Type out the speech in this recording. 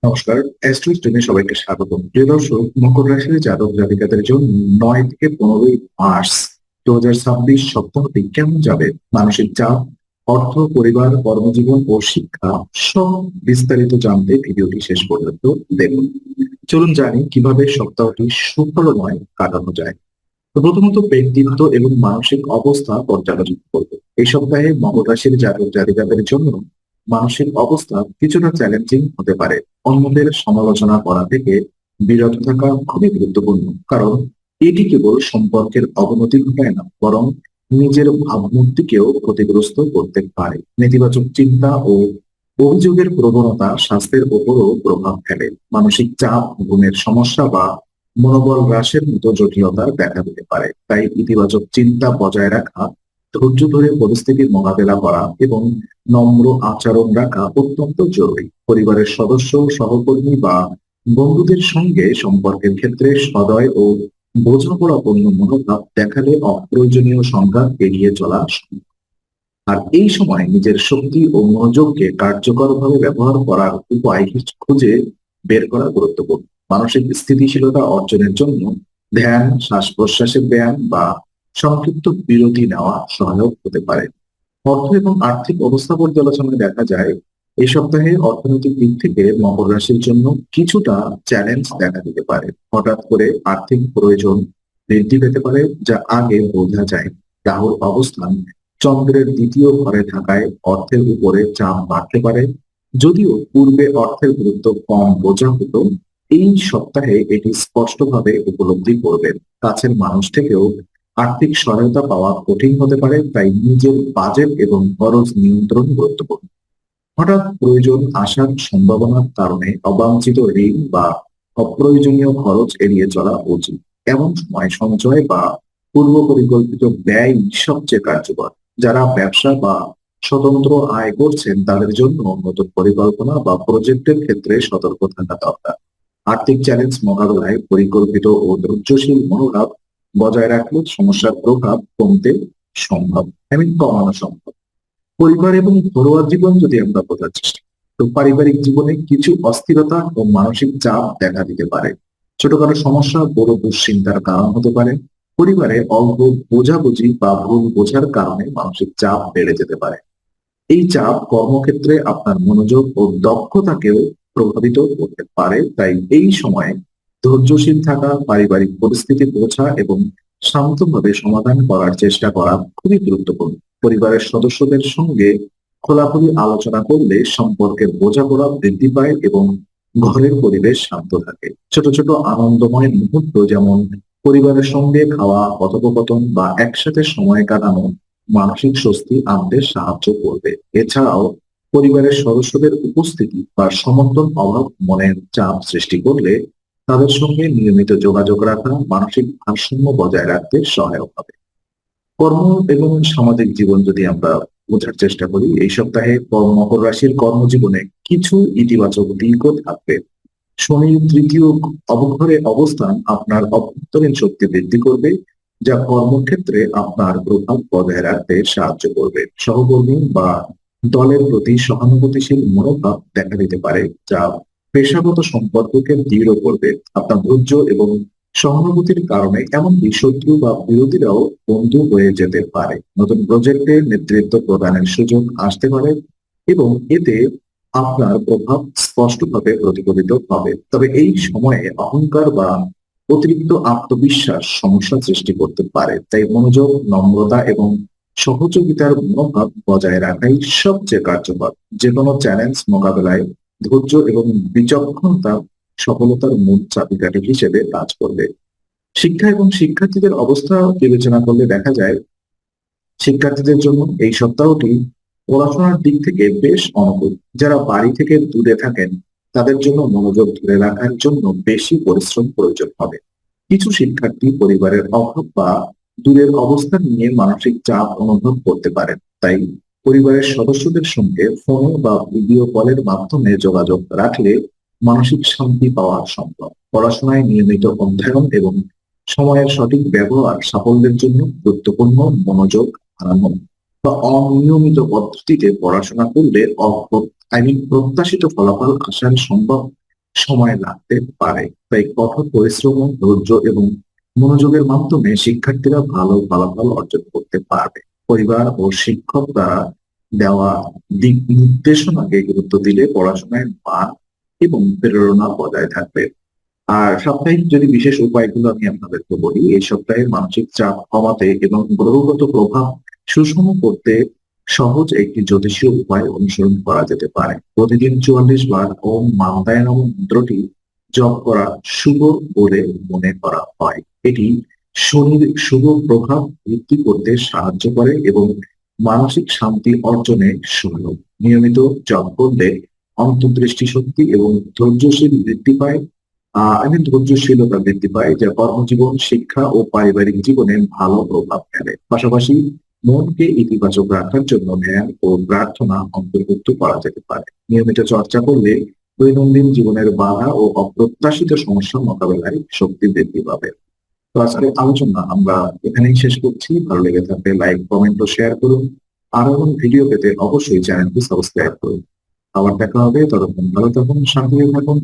নমস্কার। অ্যাস্ট্রো স্ট্রিমে সবাইকে স্বাগতম। প্রিয় দর্শক, মকর রাশির জাতক জাতিকাদের জন্য ৯ থেকে ১৫ই মার্চ ২০২৬ সপ্তাহটি কেমন যাবে? মানসিক চাপ, অর্থ, পরিবার, কর্মজীবন ও শিক্ষা সব বিস্তারিত জানতে ভিডিওটি শেষ পর্যন্ত দেখুন। চলুন জানি কিভাবে সপ্তাহটি সুফলময় কাটানো যায়। তো প্রথমত ব্যক্তিত্ব এবং মানসিক অবস্থা পর্যালোচনা করব। এই সপ্তাহে মকর রাশির জাতক জাতিকাদের জন্য মানসিক অবস্থা কিছুটা চ্যালেঞ্জিং হতে পারে। অন্যদের সমালোচনা করা থেকে বিরত থাকা খুবই গুরুত্বপূর্ণ, কারণ এটি কেবল সম্পর্কের অবনতি ঘটায় না, বরং নিজের ভাবমূর্তিকেও ক্ষতিগ্রস্ত করতে পারে। নেতিবাচক চিন্তা ও অভিযোগের প্রবণতা স্বাস্থ্যের উপরও প্রভাব ফেলে। মানসিক চাপ, ঘুমের সমস্যা বা মনোবল হ্রাসের মতো জটিলতা দেখা দিতে পারে। তাই ইতিবাচক চিন্তা বজায় রাখা, ধৈর্য ধরে পরিস্থিতির মোকাবেলা করা এবং নম্র আচরণ রাখা অত্যন্ত জরুরি। পরিবারের সদস্য, সহকর্মী বা বন্ধুদের সঙ্গে সম্পর্কের ক্ষেত্রে সদয় ও বোঝাপড়াপূর্ণ মনোভাব দেখালে অপ্রয়োজনীয় সংঘাত এড়িয়ে চলা সম্ভব। আর এই সময় নিজের শক্তি ও মনোযোগকে কার্যকরভাবে ব্যবহার করার উপায় খুঁজে বের করা গুরুত্বপূর্ণ। মানসিক স্থিতিশীলতা অর্জনের জন্য ধ্যান, শ্বাস প্রশ্বাসের ব্যায়াম বা সংক্ষিপ্ত বিরতি নেওয়া সহায়ক হতে পারে। অর্থ এবং আর্থিক অবস্থা পর্যালোচনায় দেখা যায় এই সপ্তাহে অর্থনৈতিক দিক থেকে মকর রাশির জন্য কিছুটা চ্যালেঞ্জ দেখা দিতে পারে। হঠাৎ করে আর্থিক প্রয়োজন বৃদ্ধি পেতে পারে, যা আগে বোঝা যায়। রাহুর অবস্থান চন্দ্রের দ্বিতীয় ঘরে থাকায় অর্থের উপরে চাপ বাড়তে পারে। যদিও পূর্বে অর্থের গুরুত্ব কম বোঝা হতো, এই সপ্তাহে এটি স্পষ্টভাবে উপলব্ধি করবেন। কাছের মানুষ থেকেও আর্থিক সহায়তা পাওয়া কঠিন হতে পারে, তাই নিজের বাজেট এবং খরচ নিয়ন্ত্রণ গুরুত্বপূর্ণ। হঠাৎ প্রয়োজন আসার সম্ভাবনার কারণে অবাঞ্ছিত ঋণ বা অপ্রয়োজনীয় খরচ এড়িয়ে চলা উচিত। এমন সময় সঞ্চয় বা পূর্ব পরিকল্পিত ব্যয় সবচেয়ে কার্যকর। যারা ব্যবসা বা স্বতন্ত্র আয় করছেন তাদের জন্য নতুন পরিকল্পনা বা প্রজেক্টের ক্ষেত্রে সতর্ক থাকা দরকার। আর্থিক চ্যালেঞ্জ মোকাবেলায় পরিকল্পিত ও ধৈর্যশীল মনোভাব বজায় রাখলে সমস্যার প্রভাব কমতে সম্ভব এবং কমানো সম্ভব। পরিবার এবং ঘরোয়া জীবন যদি আমরা বোঝার চেষ্টা করি, তো পারিবারিক জীবনে কিছু অস্থিরতা ও মানসিক চাপ দেখা দিতে পারে। ছোটখাটো সমস্যা বড় দুশ্চিন্তার কারণ হতে পারে। পরিবারে অল্প বোঝাবুঝি বা ভুল বোঝার কারণে মানসিক চাপ বেড়ে যেতে পারে। এই চাপ কর্মক্ষেত্রে আপনার মনোযোগ ও দক্ষতাকেও প্রভাবিত করতে পারে। তাই এই সময়ে ধৈর্যশীল থাকা, পারিবারিক পরিস্থিতি বোঝা এবং শান্তভাবে সমাধান করার চেষ্টা করা খুবই গুরুত্বপূর্ণ। পরিবারের সদস্যদের সঙ্গে খোলাখুলি আলোচনা করলে সম্পর্কের বোঝাপড়া বৃদ্ধি পায় এবং ঘরের পরিবেশ শান্ত থাকে। ছোট ছোট আনন্দময় মুহূর্ত, যেমন পরিবারের সঙ্গে খাওয়া, কথোপকথন বা একসাথে সময় কাটানো, মানসিক স্বস্তি আনতে সাহায্য করবে। এছাড়াও পরিবারের সদস্যদের উপস্থিতি বা সমর্থন অভাব মনের চাপ সৃষ্টি করলে তাদের সঙ্গে নিয়মিত যোগাযোগ রাখা মানসিক ভারসাম্য বজায় রাখতে সহায়ক হবে। কর্ম এবং সামাজিক জীবন যদি আমরা বোঝার চেষ্টা করি, এই সপ্তাহে মকর রাশির কর্মজীবনে কিছু ইতিবাচক দিকও থাকবে। শনির তৃতীয় অবঘরে অবস্থান আপনার অভ্যন্তরীণ শক্তি বৃদ্ধি করবে, যা কর্মক্ষেত্রে আপনার প্রভাব বজায় রাখতে সাহায্য করবে। সহকর্মী বা দলের প্রতি সহানুভূতিশীল মনোভাব দেখা দিতে পারে, যা পেশাগত সম্পর্ককে দৃঢ় করবে। আপনার ধৈর্য এবং সহানুভূতির কারণে এমনকি শত্রু বা বিরোধীরাও বন্ধু হয়ে যেতে পারে। নতুন প্রজেক্টে নেতৃত্ব প্রদানের সুযোগ আসতে পারে এবং এতে আপনার প্রভাব স্পষ্টভাবে প্রতিফলিত হবে। তবে এই সময়ে অহংকার বা অতিরিক্ত আত্মবিশ্বাস সমস্যা সৃষ্টি করতে পারে। তাই মনোযোগ, নম্রতা এবং সহযোগিতার মনোভাব বজায় রাখাই সবচেয়ে কার্যকর। যে কোনো চ্যালেঞ্জ মোকাবেলায় ধৈর্য এবং বিচক্ষণতা সফলতার মূল চাবিকাঠি হিসেবে কাজ করবে। শিক্ষা এবং শিক্ষার্থীদের অবস্থা বিবেচনা করলে দেখা যায় শিক্ষার্থীদের জন্য এই সপ্তাহটি পড়াশোনার দিক থেকে বেশ অনুকূল। যারা বাড়ি থেকে দূরে থাকেন তাদের জন্য মনোযোগ ধরে রাখার জন্য বেশি পরিশ্রম প্রয়োজন হবে। কিছু শিক্ষার্থী পরিবারের অভাব বা দূরের অবস্থান নিয়ে মানসিক চাপ অনুভব করতে পারেন। তাই পরিবারের সদস্যদের সঙ্গে ফোন বা ভিডিও কলের মাধ্যমে যোগাযোগ রাখলে মানসিক শান্তি পাওয়া সম্ভব। পড়াশোনায় নিয়মিত অধ্যয়ন এবং সময়ের সঠিক ব্যবহার সাফল্যের জন্য গুরুত্বপূর্ণ। মনোযোগ হারানো বা অনিয়মিত পদ্ধতিতে পড়াশোনা করলে প্রত্যাশিত ফলাফল আসার সম্ভব সময় লাগতে পারে। তাই কঠোর পরিশ্রম, ধৈর্য এবং মনোযোগের মাধ্যমে শিক্ষার্থীরা ভালো ফলাফল অর্জন করতে পারবে। পরিবার ও শিক্ষক দ্বারা দেওয়া দিক নির্দেশনাকে গুরুত্ব দিলে পড়াশোনায় মান এবং প্রেরণা বজায় থাকবে। আর সাপ্তাহিক যদি বিশেষ উপায়গুলো আমি আপনাদেরকে বলি, এই সপ্তাহে মানসিক চাপ কমাতে এবং গ্রহগত প্রভাব সুষম করতে সহজ একটি জ্যোতিষীয় উপায় অনুসরণ করা যেতে পারে। প্রতিদিন ৪৪ বার ওম মান্দায় নমঃ মন্ত্রটি জপ করা শুভ বলে মনে করা হয়। এটি শনির শুভ প্রভাব বৃদ্ধি করতে সাহায্য করে এবং মানসিক শান্তি অর্জনে সহায়ক। নিয়মিত জপ করলে অন্তর্দৃষ্টি শক্তি এবং ধৈর্যশীল বৃদ্ধি পায়। ধৈর্যশীলতা বৃদ্ধি পায়, যা কর্মজীবন, শিক্ষা ও পারিবারিক জীবনে ভালো প্রভাব ফেলে। পাশাপাশি মনকে ইতিবাচক রাখার জন্য ধ্যান ও প্রার্থনা অন্তর্ভুক্ত করা যেতে পারে। নিয়মিত চর্চা করলে দৈনন্দিন জীবনের বাধা ও অপ্রত্যাশিত সমস্যা মোকাবেলায় শক্তি বৃদ্ধি পাবে। তো আজকের আলোচনা আমরা এখানেই শেষ করছি। ভালো লেগে থাকলে লাইক, কমেন্ট ও শেয়ার করুন। আরো এমন ভিডিও পেতে অবশ্যই চ্যানেলটি সাবস্ক্রাইব করুন। আবার দেখা হবে, ততক্ষণ ভালো থাকুন, শান্তিতে থাকুন।